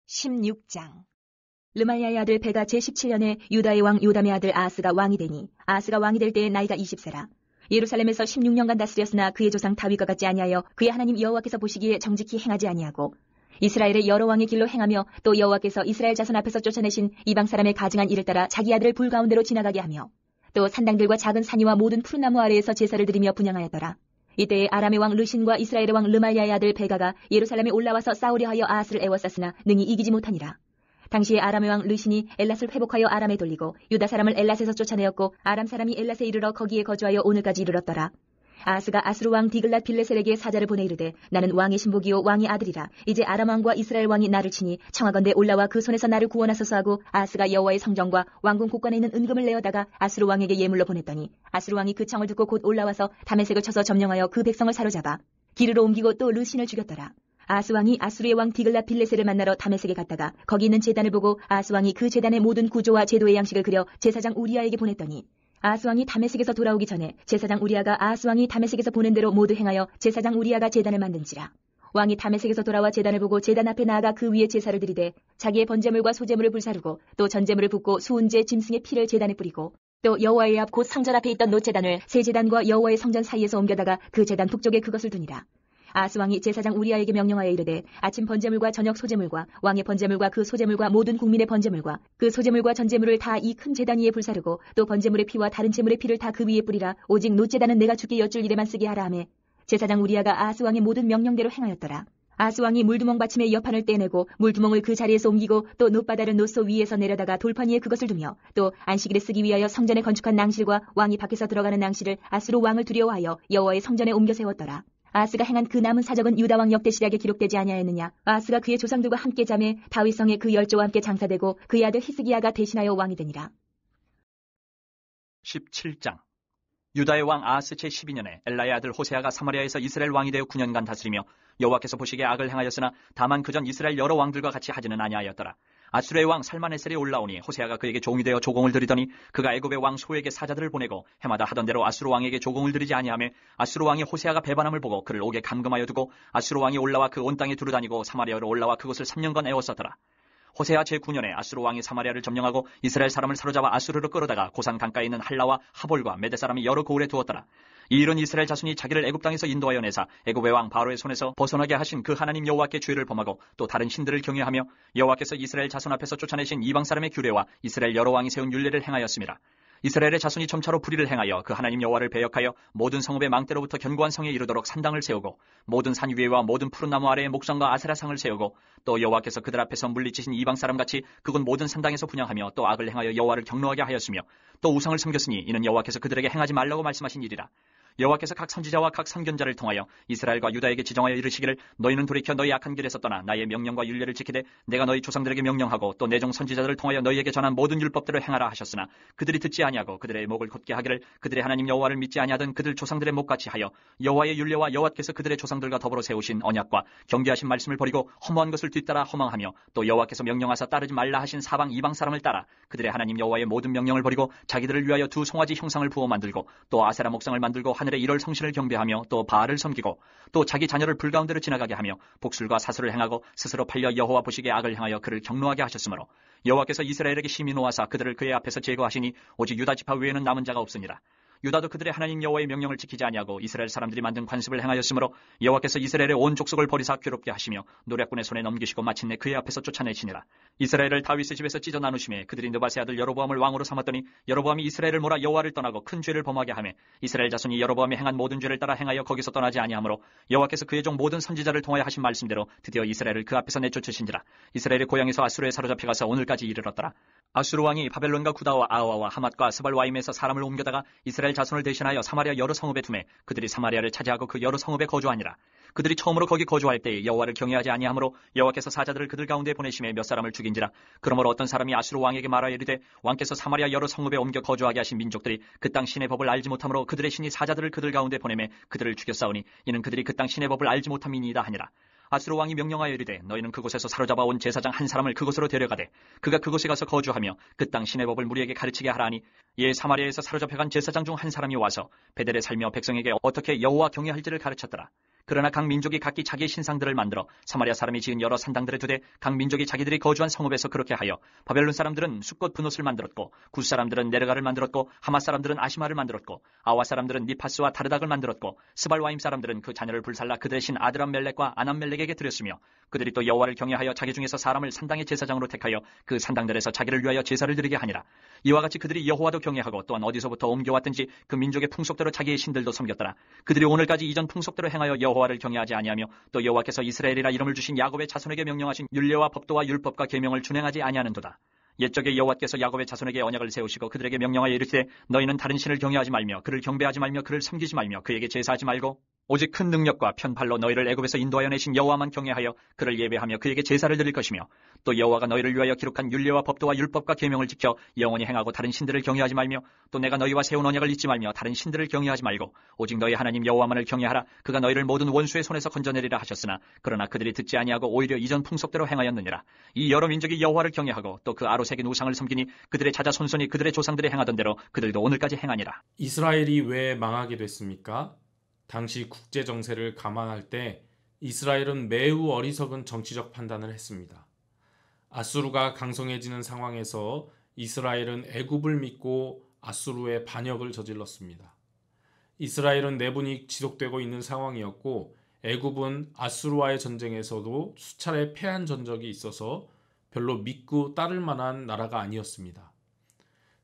16장 르말야의 아들 베가 제17년에 유다의 왕 요담의 아들 아하스가 왕이 되니 아하스가 왕이 될 때에 나이가 20세라. 예루살렘에서 16년간 다스렸으나 그의 조상 다윗과 같지 아니하여 그의 하나님 여호와께서 보시기에 정직히 행하지 아니하고 이스라엘의 여러 왕의 길로 행하며 또 여호와께서 이스라엘 자손 앞에서 쫓아내신 이방 사람의 가증한 일을 따라 자기 아들을 불 가운데로 지나가게 하며 또 산당들과 작은 산이와 모든 푸른 나무 아래에서 제사를 드리며 분향하였더라. 이때에 아람의 왕 르신과 이스라엘의 왕 르말야의 아들 베가가 예루살렘에 올라와서 싸우려 하여 아하스를 애워쌌으나 능히 이기지 못하니라. 당시에 아람의 왕 르신이 엘랏을 회복하여 아람에 돌리고 유다 사람을 엘랏에서 쫓아내었고 아람 사람이 엘랏에 이르러 거기에 거주하여 오늘까지 이르렀더라. 아하스가 아수르 왕 디글랏 빌레셀에게 사자를 보내 이르되 나는 왕의 신복이요 왕의 아들이라. 이제 아람 왕과 이스라엘 왕이 나를 치니 청하건대 올라와 그 손에서 나를 구원하소서 하고 아하스가 여호와의 성전과 왕궁 곳간에 있는 은금을 내어다가 아수르 왕에게 예물로 보냈더니 아수르 왕이 그 청을 듣고 곧 올라와서 다메섹을 쳐서 점령하여 그 백성을 사로잡아 기르로 옮기고 또 르신을 죽였더라. 아하스 왕이 아수르의 왕 디글랏 빌레셀을 만나러 다메섹에 갔다가 거기 있는 제단을 보고 아하스 왕이 그 제단의 모든 구조와 제도의 양식을 그려 제사장 우리아에게 보냈더니 아하스 왕이 다메섹에서 돌아오기 전에 제사장 우리아가 아하스 왕이 다메섹에서 보낸 대로 모두 행하여 제사장 우리아가 제단을 만든지라. 왕이 다메섹에서 돌아와 제단을 보고 제단 앞에 나아가 그 위에 제사를 드리되 자기의 번제물과 소제물을 불사르고 또 전제물을 붓고 수은제 짐승의 피를 제단에 뿌리고 또 여호와의 앞 곧 성전 앞에 있던 노제단을 새 제단과 여호와의 성전 사이에서 옮겨다가 그 제단 북쪽에 그것을 두니라. 아하스 왕이 제사장 우리아에게 명령하여 이르되 아침 번제물과 저녁 소제물과 왕의 번제물과 그 소제물과 모든 국민의 번제물과 그 소제물과 전제물을 다 이 큰 제단 위에 불사르고 또 번제물의 피와 다른 제물의 피를 다 그 위에 뿌리라. 오직 노제단은 내가 주께 여쭐 일에만 쓰게 하라 하매 제사장 우리아가 아하스 왕의 모든 명령대로 행하였더라. 아하스 왕이 물두멍 받침의 여판을 떼내고 물두멍을 그 자리에서 옮기고 또 놋바다를 놋소 위에서 내려다가 돌판 위에 그것을 두며 또 안식일에 쓰기 위하여 성전에 건축한 낭실과 왕이 밖에서 들어가는 낭실을 아수르 왕을 두려워하여 여호와의 성전에 옮겨 세웠더라. 아하스가 행한 그 남은 사적은 유다 왕 역대시략에 기록되지 아니하였느냐. 아하스가 그의 조상들과 함께 자매 다윗성에 그 열조와 함께 장사되고 그의 아들 히스기야가 대신하여 왕이 되니라. 17장 유다의 왕 아하스 제12년에 엘라의 아들 호세아가 사마리아에서 이스라엘 왕이 되어 9년간 다스리며 여호와께서 보시기에 악을 행하였으나 다만 그전 이스라엘 여러 왕들과 같이 하지는 아니하였더라. 아수르의 왕 살마네셀이 올라오니 호세아가 그에게 종이 되어 조공을 드리더니 그가 애굽의 왕 소에게 사자들을 보내고 해마다 하던 대로 아수르 왕에게 조공을 드리지 아니하며 아수르 왕이 호세아가 배반함을 보고 그를 옥에 감금하여 두고 아수르 왕이 올라와 그 온 땅에 두루다니고 사마리아로 올라와 그곳을 3년간 애웠었더라. 호세아 제9년에 아수르 왕이 사마리아를 점령하고 이스라엘 사람을 사로잡아 아수르로 끌어다가 고산 강가에 있는 할라와 하볼과 메대 사람이 여러 고을에 두었더라. 이 일은 이스라엘 자손이 자기를 애굽 땅에서 인도하여 내사 애굽의 왕 바로의 손에서 벗어나게 하신 그 하나님 여호와께 죄를 범하고 또 다른 신들을 경외하며 여호와께서 이스라엘 자손 앞에서 쫓아내신 이방 사람의 규례와 이스라엘 여러 왕이 세운 율례를 행하였습니다. 이스라엘의 자손이 점차로 불의를 행하여 그 하나님 여호와를 배역하여 모든 성읍의 망대로부터 견고한 성에 이르도록 산당을 세우고 모든 산 위에와 모든 푸른 나무 아래에 목상과 아세라상을 세우고 또 여호와께서 그들 앞에서 물리치신 이방 사람같이 그곳 모든 산당에서 분향하며 또 악을 행하여 여호와를 경노하게 하였으며 또 우상을 섬겼으니 이는 여호와께서 그들에게 행하지 말라고 말씀하신 일이라. 여호와께서 각 선지자와 각 선견자를 통하여 이스라엘과 유다에게 지정하여 이르시기를 너희는 돌이켜 너희 악한 길에서 떠나 나의 명령과 율례를 지키되 내가 너희 조상들에게 명령하고 또 내 종 선지자들을 통하여 너희에게 전한 모든 율법대로 행하라 하셨으나 그들이 듣지 아니하고 그들의 목을 곧게 하기를 그들의 하나님 여호와를 믿지 아니하던 그들 조상들의 목같이 하여 여호와의 율례와 여호와께서 그들의 조상들과 더불어 세우신 언약과 경계하신 말씀을 버리고 허무한 것을 뒤따라 허망하며 또 여호와께서 명령하사 따르지 말라 하신 사방 이방 사람을 따라 그들의 하나님 여호와의 모든 명령을 버리고 자기들을 위하여 두 송아지 형상을 부어 만들고 또 아세라 목상을 만들고 하늘의 일월 성신을 경배하며 또 바알을 섬기고 또 자기 자녀를 불 가운데로 지나가게 하며 복술과 사술을 행하고 스스로 팔려 여호와 보시기에 악을 행하여 그를 경노하게 하셨으므로 여호와께서 이스라엘에게 심히 노하사 그들을 그의 앞에서 제거하시니 오직 유다 지파 외에는 남은 자가 없으니라. 유다도 그들의 하나님 여호와의 명령을 지키지 아니하고 이스라엘 사람들이 만든 관습을 행하였으므로 여호와께서 이스라엘의 온 족속을 버리사 괴롭게 하시며 노략군의 손에 넘기시고 마침내 그의 앞에서 쫓아내시니라. 이스라엘을 다윗의 집에서 찢어 나누심에 그들이 느바세 아들 여로보암을 왕으로 삼았더니 여로보암이 이스라엘을 몰아 여호와를 떠나고 큰 죄를 범하게 하며 이스라엘 자손이 여로보암이 행한 모든 죄를 따라 행하여 거기서 떠나지 아니하므로 여호와께서 그의 종 모든 선지자를 통하여 하신 말씀대로 드디어 이스라엘을 그 앞에서 내쫓으신지라. 이스라엘의 고향에서 아수르에 사로잡혀 가서 오늘까지 이르렀더라. 아수르 왕이 바벨론과 구다와 아와와 하맛과 스발와임에서 사람을 옮겨다가 이스라엘 자손을 대신하여 사마리아 여러 성읍에 두매 그들이 사마리아를 차지하고 그 여러 성읍에 거주하니라. 그들이 처음으로 거기 거주할 때에 여호와를 경외하지 아니하므로 여호와께서 사자들을 그들 가운데 보내심에 몇 사람을 죽인지라. 그러므로 어떤 사람이 아수르 왕에게 말하여 이르되 왕께서 사마리아 여러 성읍에 옮겨 거주하게 하신 민족들이 그 땅 신의 법을 알지 못하므로 그들의 신이 사자들을 그들 가운데 보내매 그들을 죽였사오니 이는 그들이 그 땅 신의 법을 알지 못함이니이다 하니라. 아수르 왕이 명령하여 이르되 너희는 그곳에서 사로잡아 온 제사장 한 사람을 그곳으로 데려가되 그가 그곳에 가서 거주하며 그 땅 신의 법을 무리에게 가르치게 하라 하니 이에 사마리아에서 사로잡혀간 제사장 중 한 사람이 와서 베델에 살며 백성에게 어떻게 여호와 경외할지를 가르쳤더라. 그러나 각 민족이 각기 자기의 신상들을 만들어 사마리아 사람이 지은 여러 산당들에 두되 각 민족이 자기들이 거주한 성읍에서 그렇게 하여 바벨론 사람들은 숫꽃 분옷을 만들었고 굿 사람들은 네르가를 만들었고 하맛 사람들은 아시마를 만들었고 아와 사람들은 니파스와 다르닥을 만들었고 스발와임 사람들은 그 자녀를 불살라 그들의 신 아드람멜렉과 아남멜렉에게 드렸으며 그들이 또 여호와를 경외하여 자기 중에서 사람을 산당의 제사장으로 택하여 그 산당들에서 자기를 위하여 제사를 드리게 하니라. 이와 같이 그들이 여호와도 경외하고 또한 어디서부터 옮겨왔든지 그 민족의 풍속대로 자기의 신들도 섬겼더라. 그들이 오늘까지 이전 풍속대로 행하여 여호와를 경외하지 아니하며 또 여호와께서 이스라엘이라 이름을 주신 야곱의 자손에게 명령하신 율례와 법도와 율법과 계명을 준행하지 아니하는도다. 옛적에 여호와께서 야곱의 자손에게 언약을 세우시고 그들에게 명령하여 이르시되 너희는 다른 신을 경외하지 말며 그를 경배하지 말며 그를 섬기지 말며 그에게 제사하지 말고 오직 큰 능력과 편팔로 너희를 애굽에서 인도하여 내신 여호와만 경외하여 그를 예배하며 그에게 제사를 드릴 것이며 또 여호와가 너희를 위하여 기록한 율례와 법도와 율법과 계명을 지켜 영원히 행하고 다른 신들을 경외하지 말며 또 내가 너희와 세운 언약을 잊지 말며 다른 신들을 경외하지 말고 오직 너희 하나님 여호와만을 경외하라. 그가 너희를 모든 원수의 손에서 건져내리라 하셨으나 그러나 그들이 듣지 아니하고 오히려 이전 풍속대로 행하였느니라. 이 여러 민족이 여호와를 경외하고 또 그 아로 새긴 우상을 섬기니 그들의 자자손손이 그들의 조상들이 행하던 대로 그들도 오늘까지 행하니라. 이스라엘이 왜 망하게 됐습니까? 당시 국제 정세를 감안할 때 이스라엘은 매우 어리석은 정치적 판단을 했습니다. 아수르가 강성해지는 상황에서 이스라엘은 애굽을 믿고 아수르의 반역을 저질렀습니다. 이스라엘은 내분이 지속되고 있는 상황이었고 애굽은 아수르와의 전쟁에서도 수차례 패한 전적이 있어서 별로 믿고 따를 만한 나라가 아니었습니다.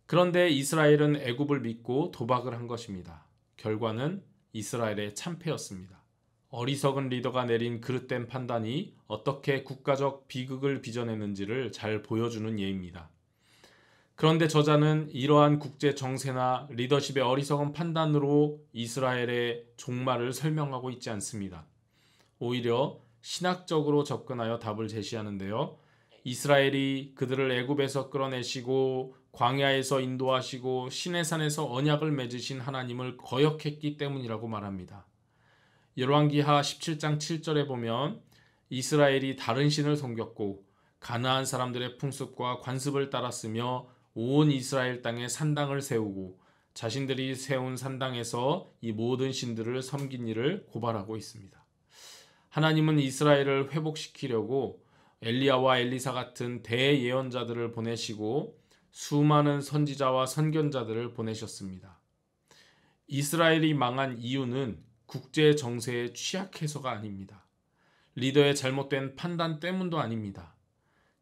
그런데 이스라엘은 애굽을 믿고 도박을 한 것입니다. 결과는 이스라엘의 참패였습니다. 어리석은 리더가 내린 그릇된 판단이 어떻게 국가적 비극을 빚어내는지를 잘 보여주는 예입니다. 그런데 저자는 이러한 국제 정세나 리더십의 어리석은 판단으로 이스라엘의 종말을 설명하고 있지 않습니다. 오히려 신학적으로 접근하여 답을 제시하는데요. 이스라엘이 그들을 애굽에서 끌어내시고 광야에서 인도하시고 시내산에서 언약을 맺으신 하나님을 거역했기 때문이라고 말합니다. 열왕기하 17장 7절에 보면 이스라엘이 다른 신을 섬겼고 가나안 사람들의 풍습과 관습을 따랐으며 온 이스라엘 땅에 산당을 세우고 자신들이 세운 산당에서 이 모든 신들을 섬긴 일을 고발하고 있습니다. 하나님은 이스라엘을 회복시키려고 엘리야와 엘리사 같은 대예언자들을 보내시고 수많은 선지자와 선견자들을 보내셨습니다. 이스라엘이 망한 이유는 국제 정세에 취약해서가 아닙니다. 리더의 잘못된 판단 때문도 아닙니다.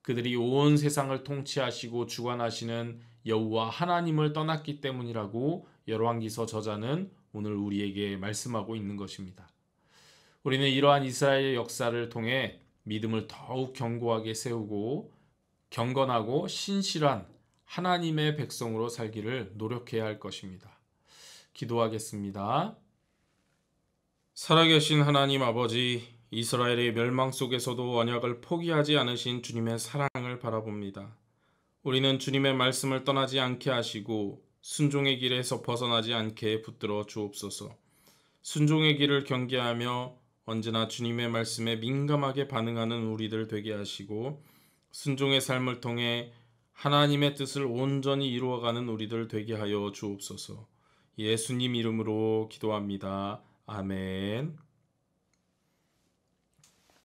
그들이 온 세상을 통치하시고 주관하시는 여호와 하나님을 떠났기 때문이라고 열왕기서 저자는 오늘 우리에게 말씀하고 있는 것입니다. 우리는 이러한 이스라엘의 역사를 통해 믿음을 더욱 견고하게 세우고 경건하고 신실한 하나님의 백성으로 살기를 노력해야 할 것입니다. 기도하겠습니다. 살아계신 하나님 아버지, 이스라엘의 멸망 속에서도 언약을 포기하지 않으신 주님의 사랑을 바라봅니다. 우리는 주님의 말씀을 떠나지 않게 하시고 순종의 길에서 벗어나지 않게 붙들어 주옵소서. 순종의 길을 경계하며 언제나 주님의 말씀에 민감하게 반응하는 우리들 되게 하시고 순종의 삶을 통해 하나님의 뜻을 온전히 이루어가는 우리들 되게 하여 주옵소서. 예수님 이름으로 기도합니다. 아멘.